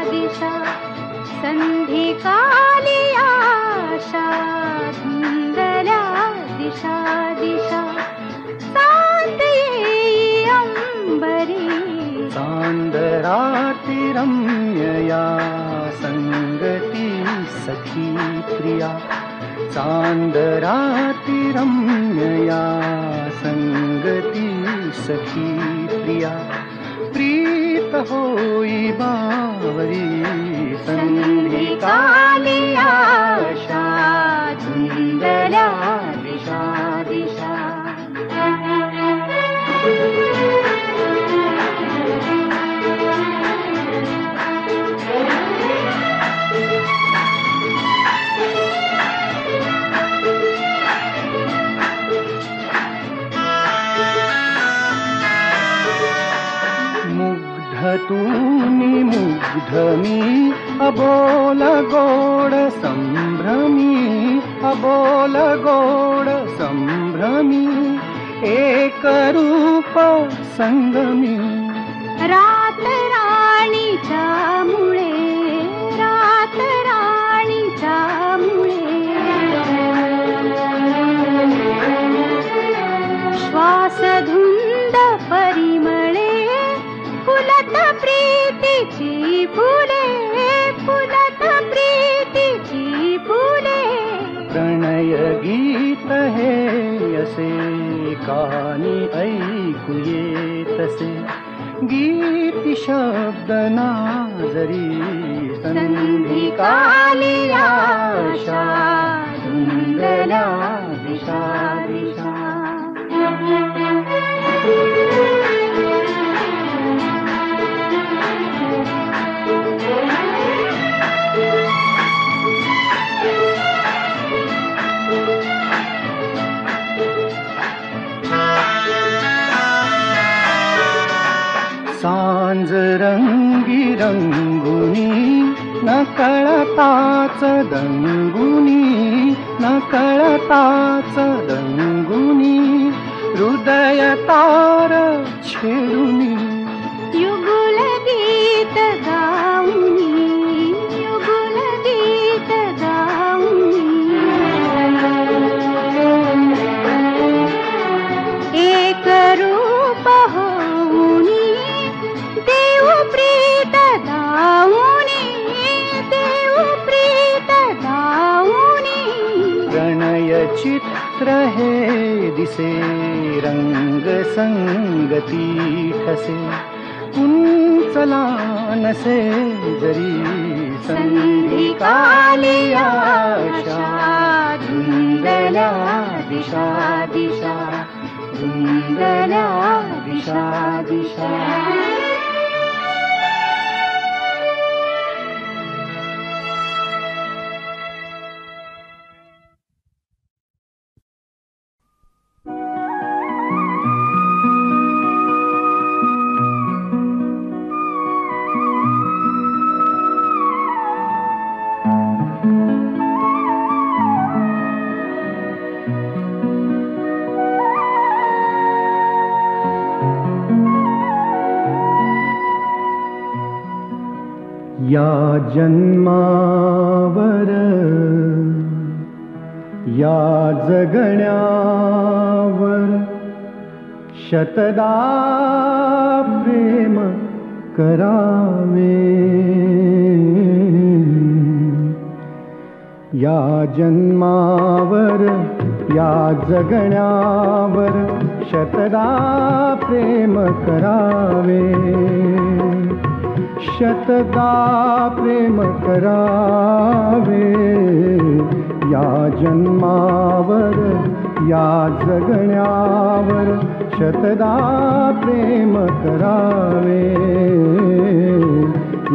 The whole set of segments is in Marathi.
दिशा संधिकाली आशा धुंदल्या दिशा दिशा सांत येई अंबरी चांदराती रम्यया संगती सखी प्रिया चांदराती रम्यया संगती सखी प्रिया प्रीत होई बावरी संधिकाली आशा धुंदल्या दिशा दिशा तूनी मुग्ध मी अबोल गोड संभ्रमी अबोल गोड संभ्रमी एक रूप संगमी रात राणीच्या मुळे रात राणीच्या मुळे श्वास धुंद परिमळे फुलत प्रीतीची फुले फुलत प्रीतीची फुले प्रणय गीत हे असे कानी ऐकू येतसे गीत शब्द नाजरी संधिकाली आशा धुंदल्या दिशा दिशा सांज रंगी रंगुनी न कळताच दंगुनी न कळताच दंगुनी हृदय तार छेडुनी युगुल गीत गाऊनी युगुल गीत गाऊनी एक रूप होऊनी देव प्रीत दाऊनी देव प्रीत दाऊनी प्रणय चित्र हे दिसे रंग संगती ठसे कुंचला नसे जरी संधिकाली आशा धुंदल्या दिशा दिशा धुंदल्या दिशा दिशा या जन्मावर या जगण्यावर शतदा प्रेम करावे या जन्मावर या जगण्यावर शतदा प्रेम करावे शतदा प्रेम करावे या जन्मावर या जगण्यावर शतदा प्रेम करावे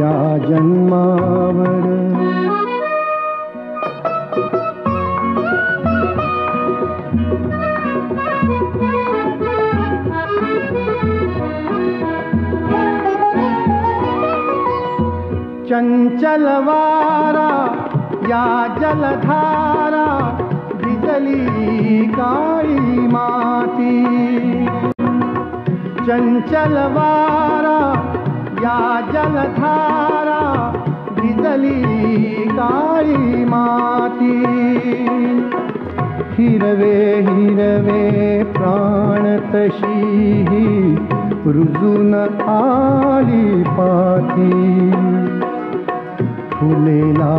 या जन्मावर चंचल वारा या जलधारा भिजली काळी माती चंचल वारा या जलधारा काळी माती. हिरवे हिरवे प्राण तशीही रुजून आली पाती. फुलेला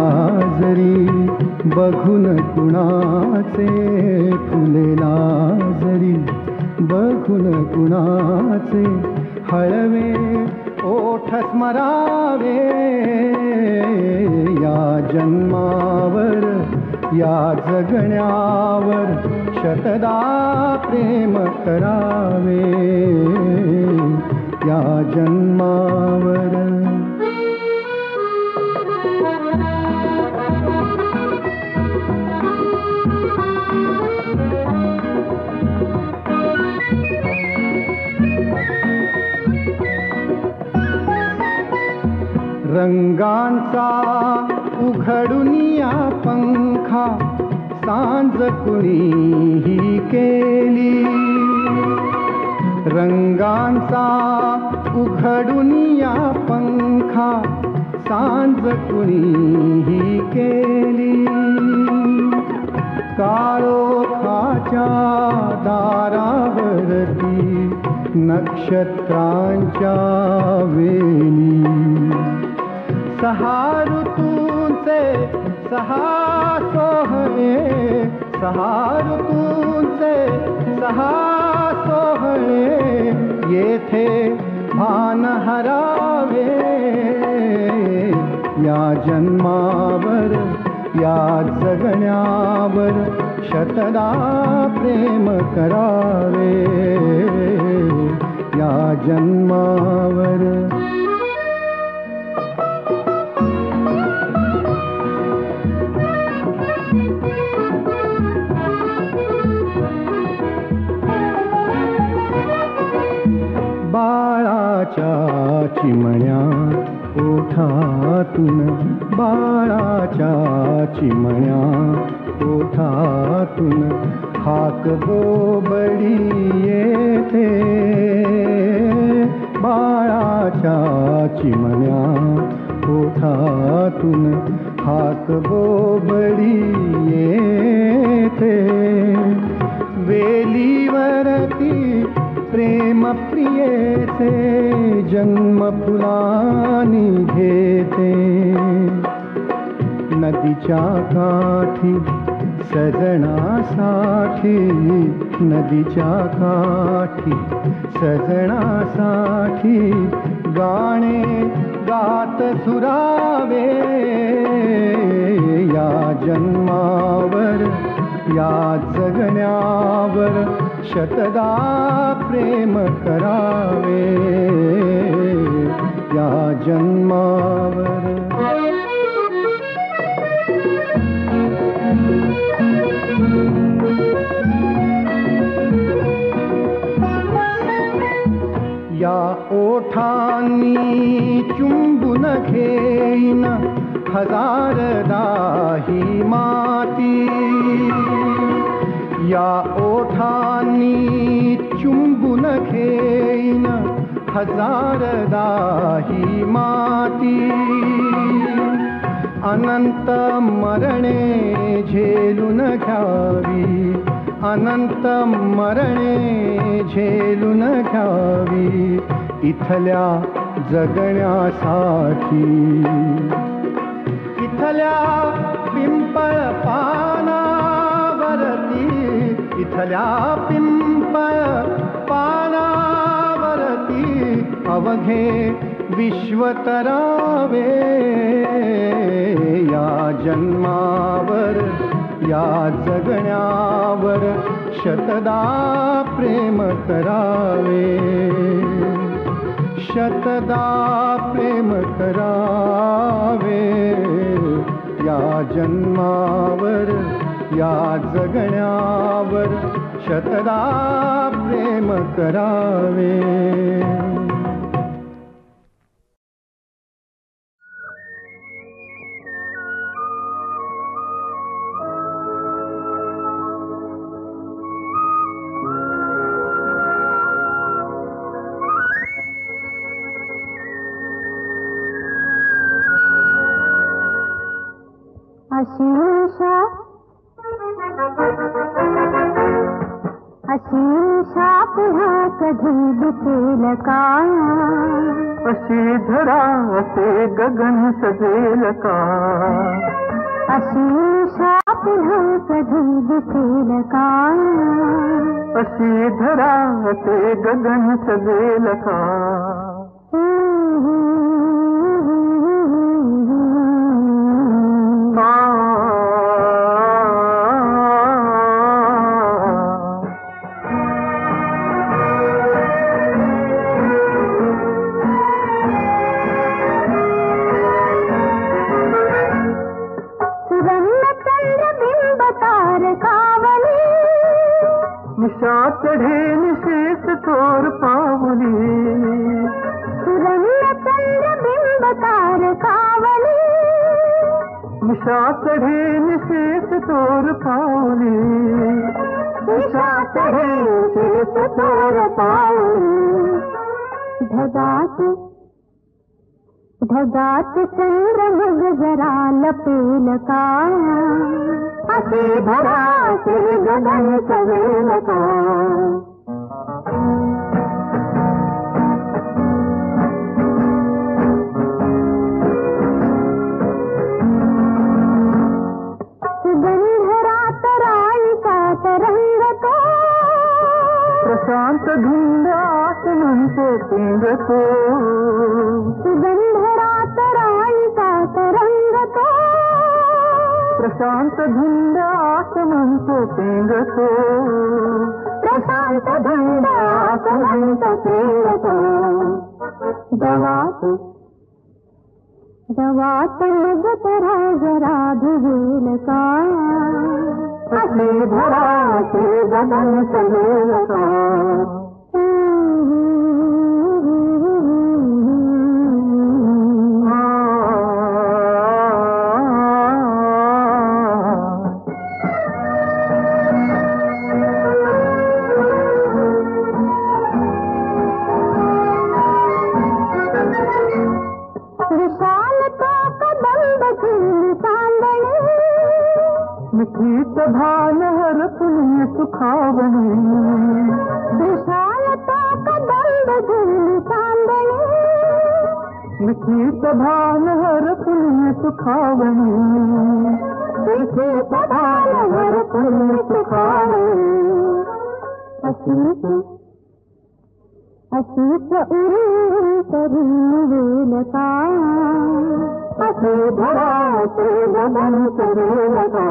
जरी बघून कुणाचे, फुलेला जरी बघून कुणाचे, हळवे ओठ स्मरावे. या जन्मावर या जगण्यावर शतदा प्रेम करावे. या जन्मावर रंगांचा उघडुनिया पंखा सांज कुणीही केली. रंगांचा उघडुनिया पंखा सांज कुणीही केली. काळोखाच्या दारावरती नक्षत्रांच्या वेली. सहा ऋतूंचे सहा सोहळे, सहा ऋतूंचे सहा सोहळे, येथे भान हरावे. या जन्मावर या जगण्यावर शतदा प्रेम करावे. या जन्मावर बाळाच्या चिमण्या ओठातून, बाळाच्या चिमण्या ओठातून हाक बोबडी येते. बाळाच्या चिमण्या ओठातून हाक बोबडी येते. वेलीवरती प्रेम प्रियेचे जन्म फुलानी घेते. नदीच्या काठी सजनासाठी, नदीच्या काठी सजनासाठी गाणे गात सुरावे. या जन्मावर या जगण्यावर शतदा प्रेम करावे. या जन्मावर या ओठांनी चुंबून घेईन हजारदा ही माती. या ओठांनी चुंबून घेईन हजारदा ही माती. अनंत मरणे झेलून घ्यावी, अनंत मरणे झेलून घ्यावी इथल्या जगण्यासाठी. इथल्या पिंपळ पानावरती, इथल्या पिंपळ पानावरती अवघे विश्व तरावे. या जन्मावर या जगण्यावर शतदा प्रेम करावे. शतदा प्रेम करावे. या जन्मावर या जगण्यावर शतदा प्रेम करावे. अशीशा पुन्हा कधी दिसेल का? अशी धरा असे गगन सजेल का? अशीशा पुन्हा कधी दिसेल का? अशी धरा असे गगन सजेल का? निशा चढ़े निशेष तोर पावली, सुरंग चंद्र बिंब तार कावली, निशा चढ़े निशेष तोर पावली, निशा चढ़े निशेष तोर पावली। ढगात चंद्र मग जरा लपेल का? असे भरा से गगन सजेल का? सुगंधरात राळीचा तरंग तो, प्रशांत धुंद आसमानचे पिंगतो, सुगंधरात राळीचा तरंग तो, प्रशांत धुंद आसमानचे पिंगतो, प्रशांत धुंद आसमानचे पिंगतो। दवात मग तरा जरा भिजेल का? असे भरा से गगन सजेल का? मिठीत भान हर पुण्य सुखावणी, विशालता कदंब झुंड चांदणी, मिठीत भान हर पुण्य सुखावणी, मिठीत भान हर पुण्य सुखावणी। अशीच उरी करी वेल का? असे भरा से गगन सजेल का?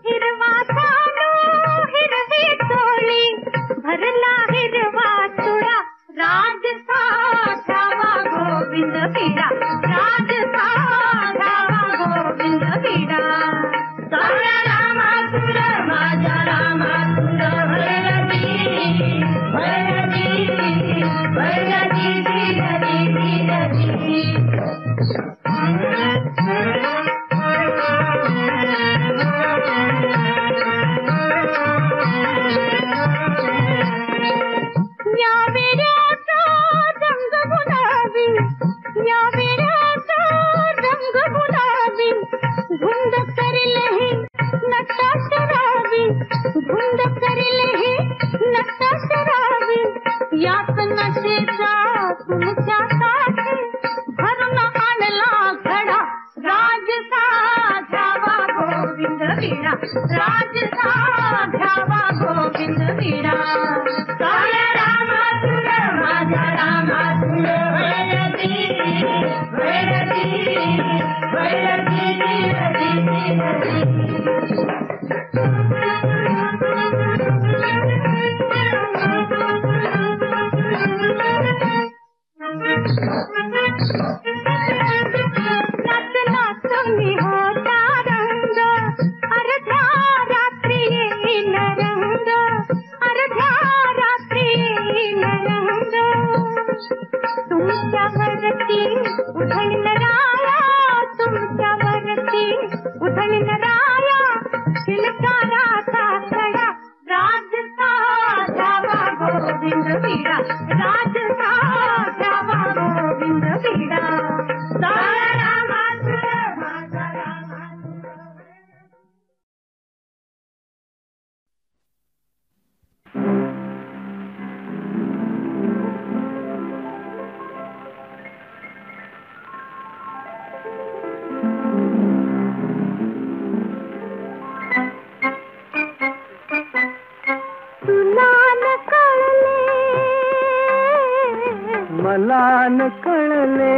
हिरवा सानू हिरवी टोळी भरली धुंद करेल हे नशा शराबी, याच नशेचा तुमच्यासाठी भरून आणला घडा राजसा घ्यावा गोविंद वीणा, राजसा घ्यावा गोविंद वीणा. काळ्या रामातुर माझ्या रामातुर वैरती वैरती वैरती नाच नाच मी होता रंग, अर्ध्या रात्री येईल रंग, अर्ध्या रात्री येईल रंग. तुमच्यावरती उधळील राया, तुमच्यावरती उधळील राया, शिलकाराचा खडा राजसा घ्यावा गोविंद वीणा, राजसा घ्यावा गोविंद वीणा. काळ्या रामातुर माझा रामातुर. मला न कळले,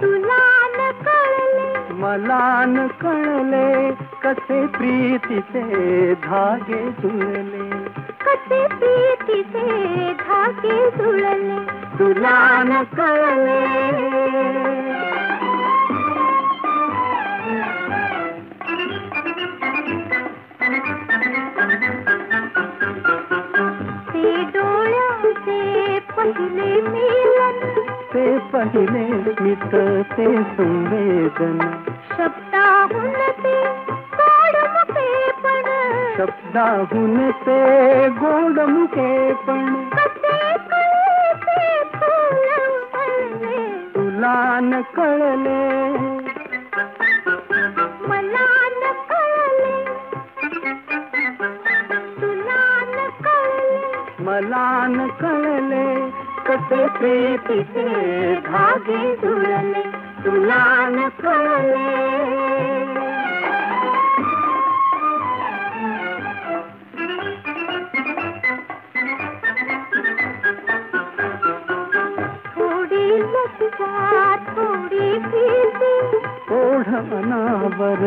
तुला न कळले, मला न कळले, कसे प्रीतीचे धागे जुळले, कसे प्रीतीचे धागे जुळले. तुला न कळले. ते डोळ्यांचे पहिले मिलन, ते पहिले स्मित ते संवेदन, शब्दाहून ते गोड मुखेपण, शब्दाहून ते गोड मुखेपण. कसे कळे ते फूल उमलले, तुला न कळले. मला न कळले, तुला न कळले. मला न कळले, कसे प्रीतीचे धागे जुळले, तुला न कळले. थोडी लज्जा थोडी भीती, ओढ अनावर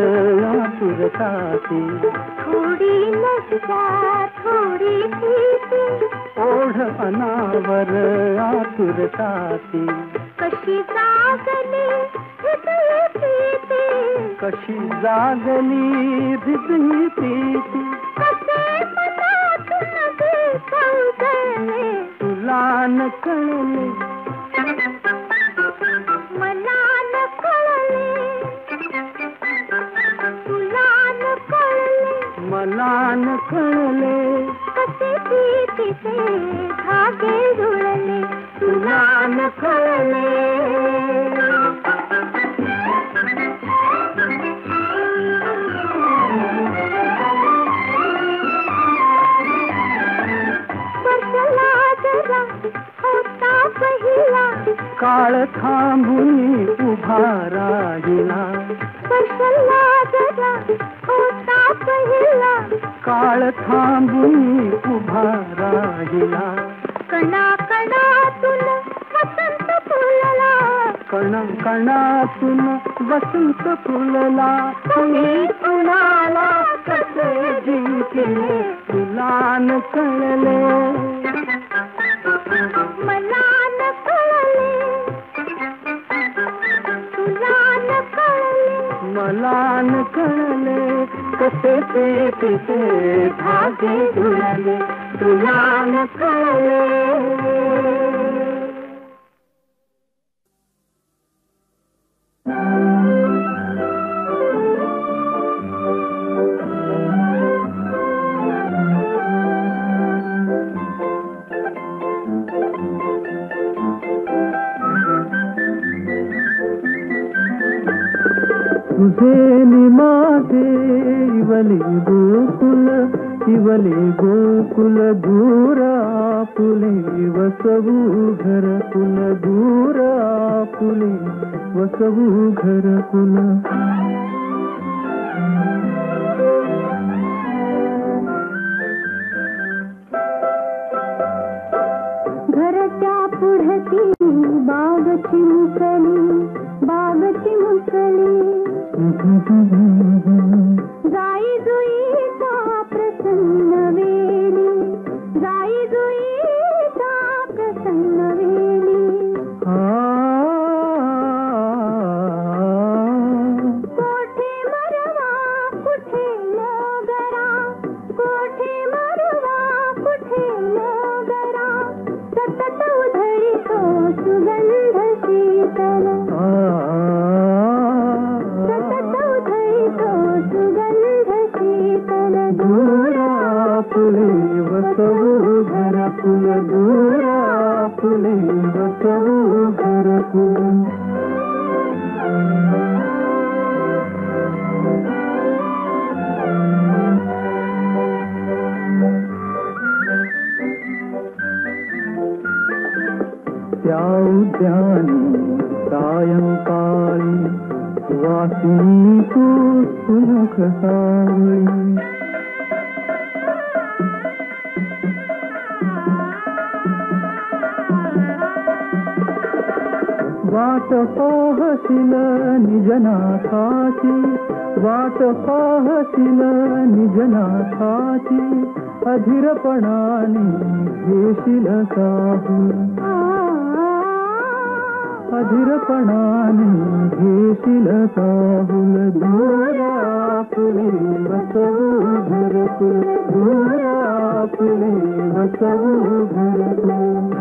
आतुरताती, थोडी लज्जा थोडी भीती, ओढ अनावर आतुरताती. कशी जागली हृदय प्रीती, कशी जागली हृदय प्रीती, कसे मनातून गीत उजळले. तुला न कळले. मला न कळले, तुला न कळले. मला न कळले, कसे प्रीतीचे धागे जुळले. तुला न कळले. स्पर्शला जरा होता पहिला, काळ थांबून उभा राहिला, स्पर्शला जरा होता पहिला, काळ थांबून उभा राहिला. कणा कणातून वसंत फुलला, कण कणातून वसंत फुलला. तुम्ही कुणाला कसे जिंकले, तुला न कळले. मला न कळले, तुला न कळले. मला न कळले, कसे प्रीतीचे धागे जुळले, तुला न कळले. तुझे निमाते ಇವಲೆ ಗೋಕುಲ ದೂರ ಪುಲೆ ವಸವು ಘರ ಕುಲ ದೂರ ಪುಲೆ ವಸವು ಘರ ಕುಲ घरच्या पुढती बाग चिमुकली जाई जुईचा प्रसन्न वेली कोठे मरवा कुठे नगरा सतत उधळीतो सुगंध शीतल दूरा फुले वसवू घर फुल दूरा फुले वसवू घर फुल त्या उद्यानी सायंकाळी वासिनी तू सुमुख सावळी वाट पाहशील निजनाथाची अधीरपणाने घेशील साहूल दूरा फुले वसवू घर फुल दूरा फुले वसवू घर फुल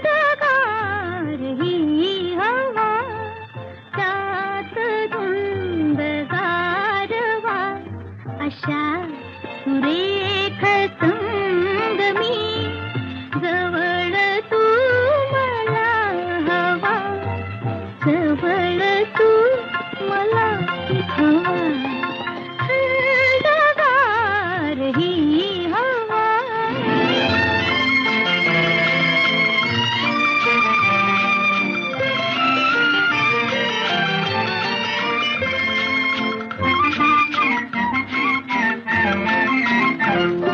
अंधकार ही हवा त्यात धुंद गारवा अशा सुरेख संगमी जवळ तू मला हवा जवळ तू मला हवा थंडगार ही हवा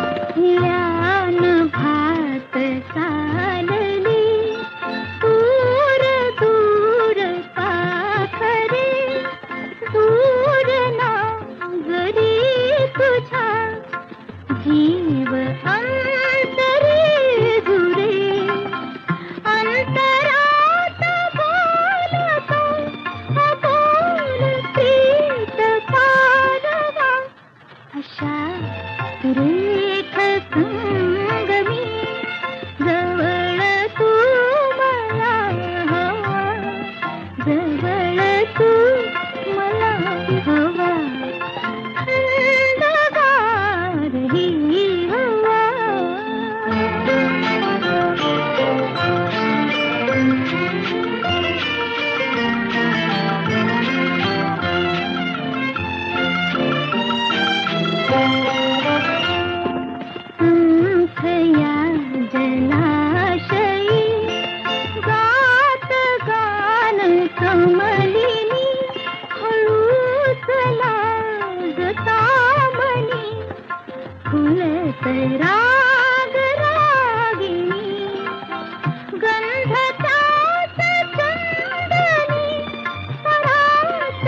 यान भात चालली दूर दूर पाखरे दूर नागरी तुझा जीव अंतरी जुरे अंतरात बोलतो अबोल प्रीत पारवा अशा सुरेख संगमी जवळ तू मला हवा जवळ तू मला हवा थंडगार ही हवा अंथया जलाशयी गात गान कमलिनी हळूच लागता मनी फुलत राग रागिनी गंध त्यात चंदनी परात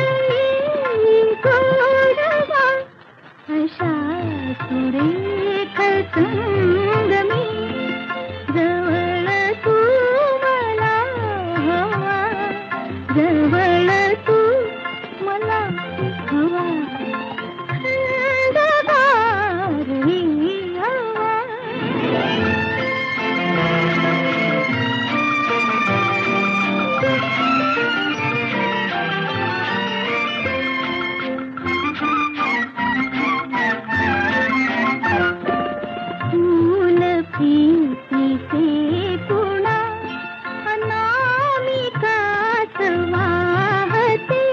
गोडवा अशा सुरेख संगमी जवळ तू मला हवा जवळ तू मला हवा थंडगार ही हवा फूल प्रीतीचे पुणा अनामिकाच वाहते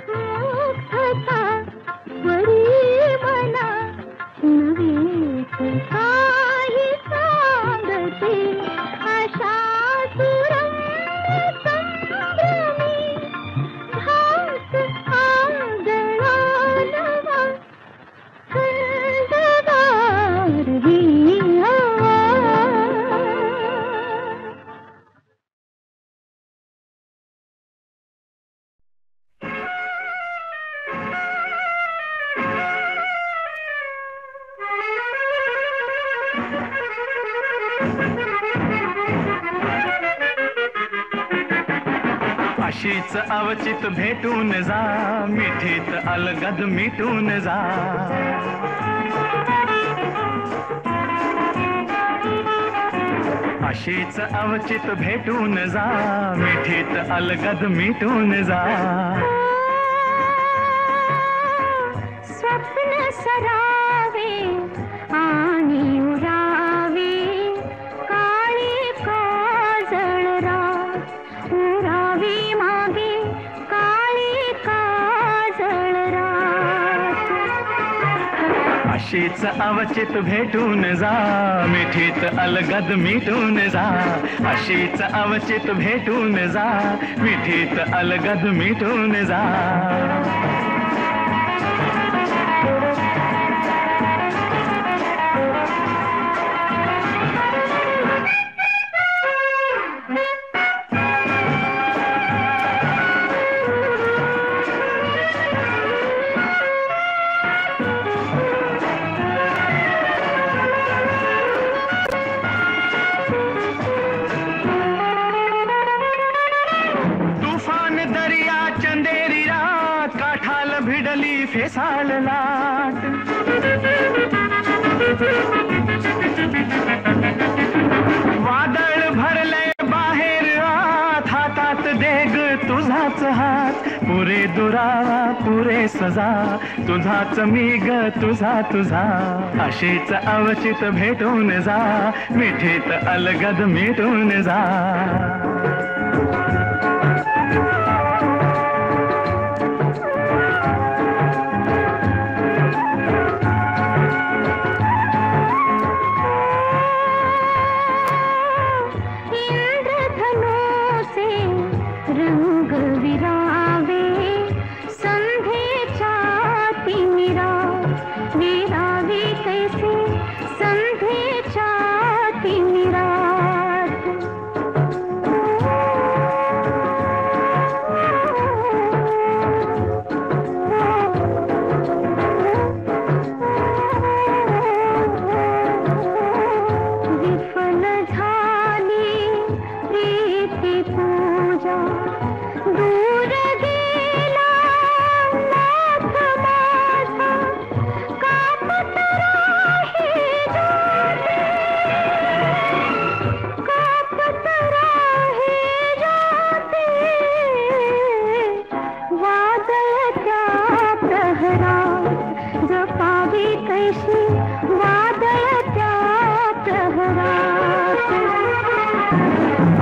मुग्धता वरी मना नवेच काही सांगते आशा सुरंग संभ्रमी घास आगळानवा थंडगार ही हवा अशीच अवचित भेटून जा मिठीत अलगद मिटून जा अशीच अवचित भेटून जा मिठीत अलगद मिटून जा स्वप्न सरावे आणि उरावे काळी काजळ रात उरावी मागे काळी काजळ रात अशीच अवचित भेटून जा मिठीत अलगद मिटून जा अशीच अवचित भेटून जा मिठीत अलगद मिटून जा फेसाळ लाट पुरावा पुरे सजा, तुझाच मी ग तुझा तुझा, अशीच अवचित भेटून जा, मिठीत अलगद मिटून जा.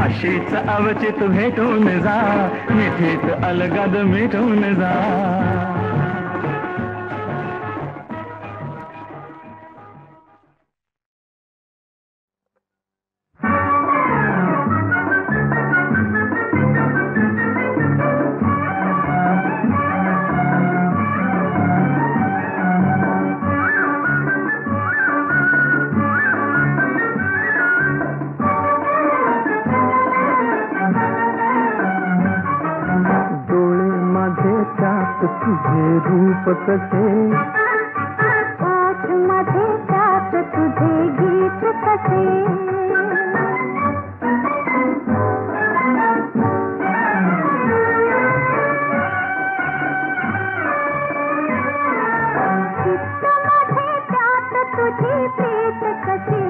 अशीच अवचित भेटून जा, मिठीत अलगद मिटून जा. तुझे रूप कसे, ओठ मध्ये त्यात तुझे गीत कसे, चित्त मध्ये त्यात तुझी प्रीत कशी,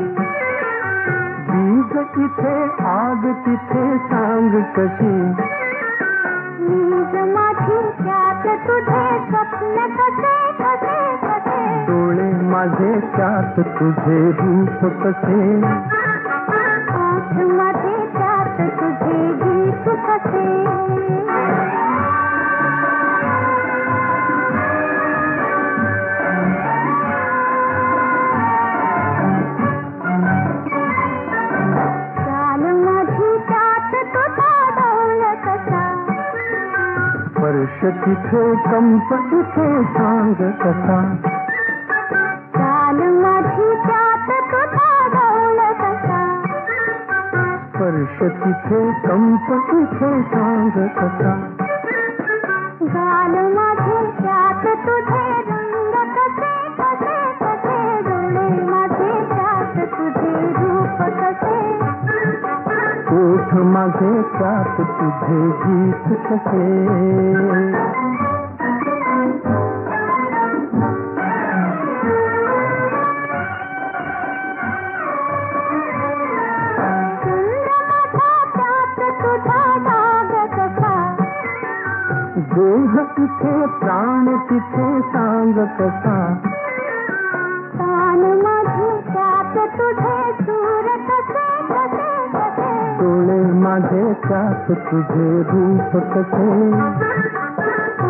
बीज इथे आग तिथे सांग कशी, नीज माझी त्यात तुझे स्वप्न कसे कसे कसे, डोळे माझे त्यात तुझे रूप कसे, ओठ मध्ये त्यात तुझे गीत कसे. चाल माझी त्यात तुझा डौल कसा, स्पर्श तिथे कंप इथे सांग कसा, चाल माझी त्यात तुझा डौल कसा, स्पर्श तिथे कंप इथे सांग कसा, गाल माझे त्यात तुझे रंग कसे कसे कसे, डोळे माझे त्यात तुझे रूप कसे, ओठ माझे त्यात तुझे गीत कसे. देह इथे प्राण तिथे सांग कसा, कान माझे त्यात तुझे सूर कसे कसे कसे, डोळे माझे त्यात तुझे रूप कसे,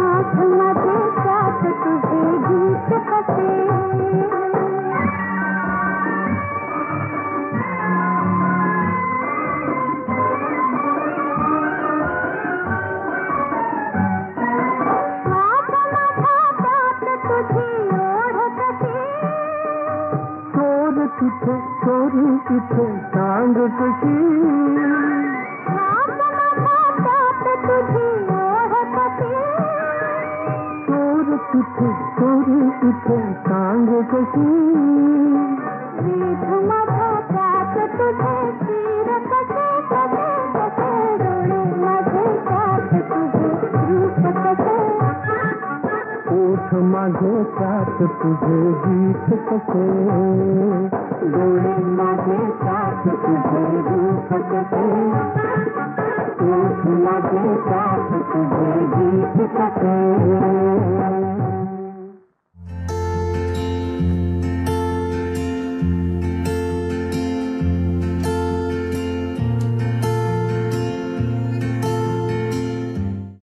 ओठ मध्ये त्यात तुझे गीत कसे. तिथे चोरी तिथे सांग कशी, तुझी ओढ कशी, चोर तिथे चोरी इथे सांग कशी, वीज मध्ये त्यात तुझे तीर कसे कसे कसे, डोळे मध्ये त्यात तुझे रूप कसे, ओठ माझे त्यात तुझे गीत कसे, डोळे माझे त्यात तुझे रूप कसे, लगे क्या तुझे गीत सके।